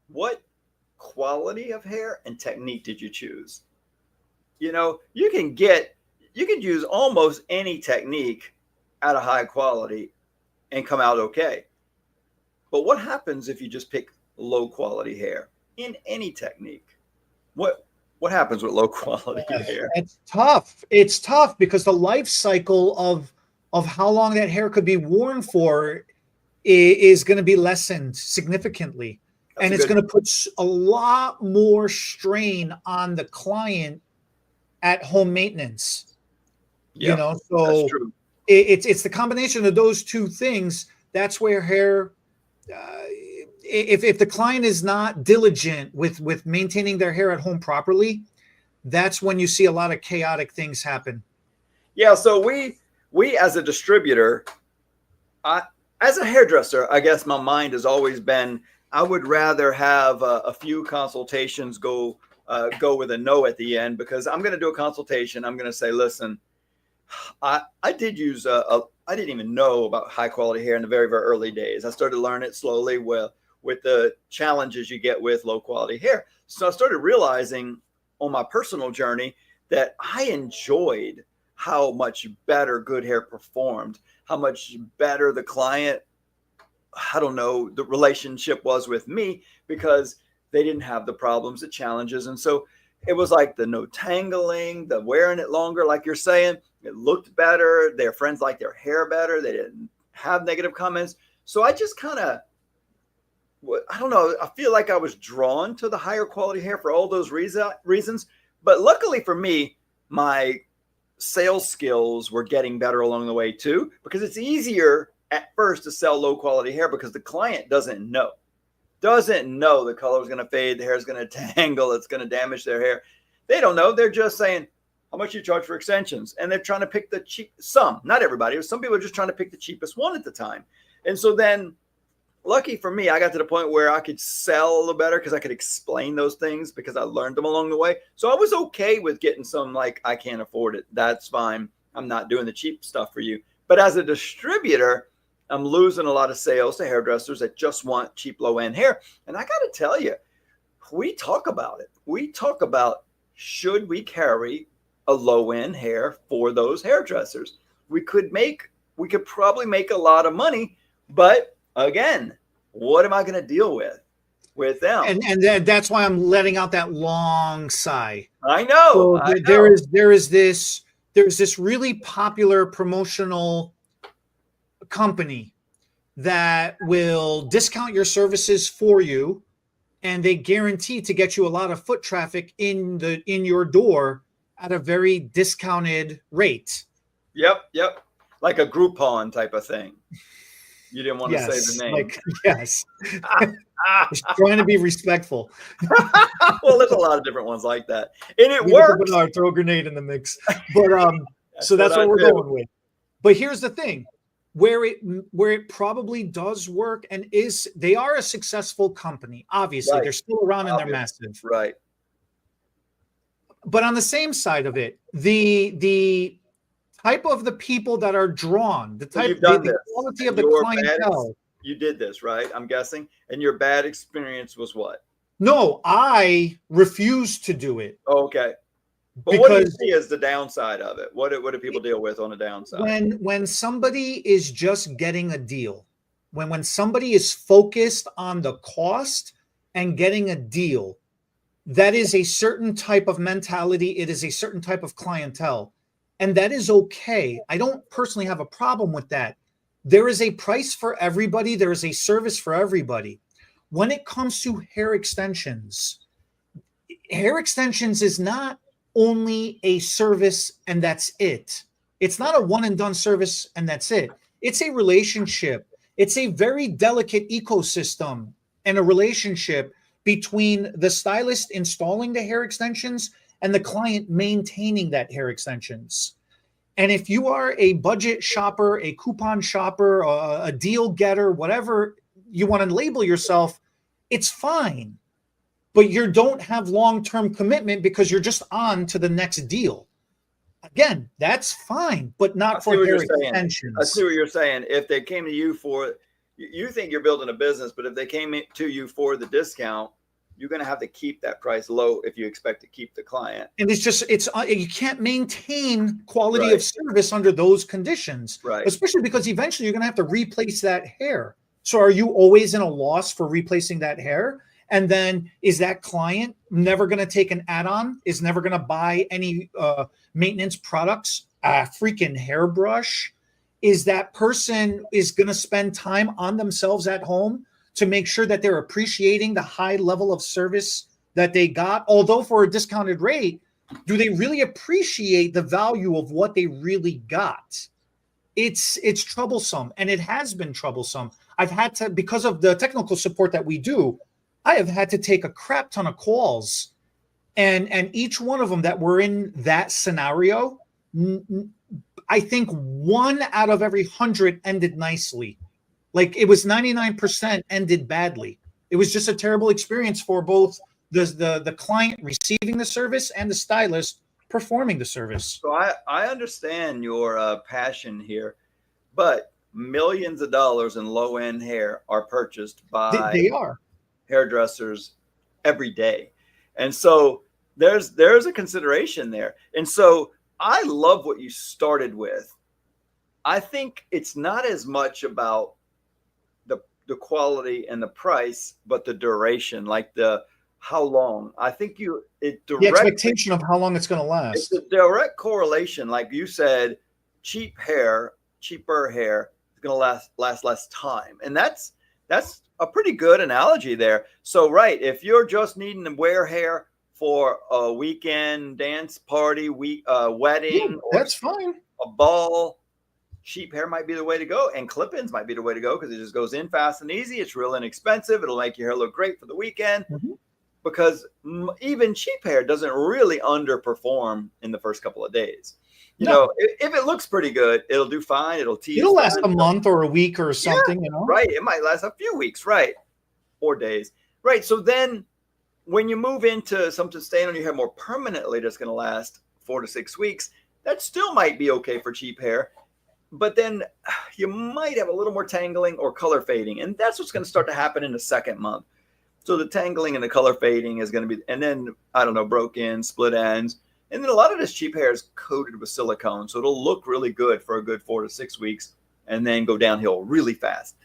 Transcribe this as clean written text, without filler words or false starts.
what quality of hair and technique did you choose? You know, you can use almost any technique at a high quality and come out okay. But what happens if you just pick low quality hair in any technique? What what happens with low quality hair? It's tough. It's tough because the life cycle of how long that hair could be worn for is going to be lessened significantly. That's And a it's good. going to put a lot more strain on the client at home maintenance. You Yep, know, that's so true. it's the combination of those two things. That's where hair, if the client is not diligent with maintaining their hair at home properly, that's when you see a lot of chaotic things happen. Yeah, so we as a distributor, I as a hairdresser, I guess my mind has always been I would rather have a few consultations go with a no at the end because I'm going to do a consultation. I'm going to say, listen, I did use I didn't even know about high quality hair in the very early days. I started learning it slowly with the challenges you get with low quality hair. So I started realizing on my personal journey that I enjoyed how much better good hair performed, how much better the client, I don't know, the relationship was with me because they didn't have the problems, the challenges. And so it was like the no tangling, the wearing it longer, like you're saying, it looked better. Their friends liked their hair better. They didn't have negative comments. So I just kind of, I don't know, I feel like I was drawn to the higher quality hair for all those reasons. But luckily for me, my sales skills were getting better along the way too, because it's easier at first to sell low quality hair because the client doesn't know the color is going to fade, the hair is going to tangle, it's going to damage their hair. They don't know. They're just saying, how much you charge for extensions? And they're trying to pick the cheap, some, not everybody, some people are just trying to pick the cheapest one at the time. And so then, lucky for me, I got to the point where I could sell a little better because I could explain those things because I learned them along the way. So I was okay with getting some, like, I can't afford it. That's fine. I'm not doing the cheap stuff for you. But as a distributor, I'm losing a lot of sales to hairdressers that just want cheap low end hair. And I got to tell you, we talk about it. We talk about, should we carry a low end hair for those hairdressers? We could probably make a lot of money, but again, what am I going to deal with them? And that's why I'm letting out that long sigh. I know, So I there know. is there's this really popular promotional company that will discount your services for you, and they guarantee to get you a lot of foot traffic in your door at a very discounted rate. Yep. Like a Groupon type of thing. You didn't want to say the Yes, name. like yes. Just trying to be respectful. Well, there's a lot of different ones like that, and it Leave it to works. Bernard, throw a grenade in the mix. But That's so what that's I what we're do. going with. But here's the thing, where it probably does work and is they are a successful company. Obviously, Right. they're still around and they're Obvious. massive. Right. But on the same side of it, the type of the people that are drawn, So you've the, done the this, quality of and the your bad. clientele. You did this, right? I'm guessing. And your bad experience was what? No, I refuse to do it Oh, okay. But what do you because see as the downside of it? What do people deal with on the downside? when somebody is just getting a deal, when somebody is focused on the cost and getting a deal, that is a certain type of mentality. It is a certain type of clientele. And that is okay. I don't personally have a problem with that. There is a price for everybody, there is a service for everybody. When it comes to hair extensions is not only a service and that's it. It's not a one and done service and that's it. It's a relationship. It's a very delicate ecosystem and a relationship between the stylist installing the hair extensions and the client maintaining that hair extensions. And if you are a budget shopper, a coupon shopper, a deal getter, whatever you want to label yourself, it's fine. But you don't have long-term commitment because you're just on to the next deal. Again, that's fine, but I not see for what hair you're saying. I see extensions. what you're saying. If they came to you for you think you're building a business, but if they came to you for the discount, you're going to have to keep that price low if you expect to keep the client. And it's you can't maintain quality Right. of service under those conditions, Right. especially because eventually you're going to have to replace that hair. So are you always in a loss for replacing that hair? And then is that client never going to take an add-on, is never going to buy any maintenance products, a freaking hairbrush? Is that person is going to spend time on themselves at home to make sure that they're appreciating the high level of service that they got? Although for a discounted rate, do they really appreciate the value of what they really got? It's troublesome, and it has been troublesome. I've had to, because of the technical support that we do, I have had to take a crap ton of calls, and each one of them that were in that scenario, I think 1 out of every 100 ended nicely. Like it was 99% ended badly. It was just a terrible experience for both the client receiving the service and the stylist performing the service. So I understand your passion here, but millions of dollars in low end hair are purchased by They are. hairdressers every day. And so there's a consideration there. And so I love what you started with. I think it's not as much about the quality and the price, but the duration, like how long. I think The expectation of how long it's going to it's last. a direct correlation. Like you said, cheaper hair is going to last less time. And that's a pretty good analogy there. So, right, if you're just needing to wear hair for a weekend dance party, wedding, or That's fine. a ball, cheap hair might be the way to go, and clip-ins might be the way to go because it just goes in fast and easy. It's real inexpensive. It'll make your hair look great for the weekend. Mm-hmm. Because even cheap hair doesn't really underperform in the first couple of days. You know, if it looks pretty good, it'll do fine. It'll tease. It'll last a month or a week or something, you know? Right. It might last a few weeks, right? Or days. Right. So then when you move into something staying on your hair more permanently that's going to last 4 to 6 weeks, that still might be okay for cheap hair. But then you might have a little more tangling or color fading. And that's what's going to start to happen in the second month. So the tangling and the color fading is going to be, and then, I don't know, broke ends, split ends. And then a lot of this cheap hair is coated with silicone. So it'll look really good for a good 4 to 6 weeks and then go downhill really fast.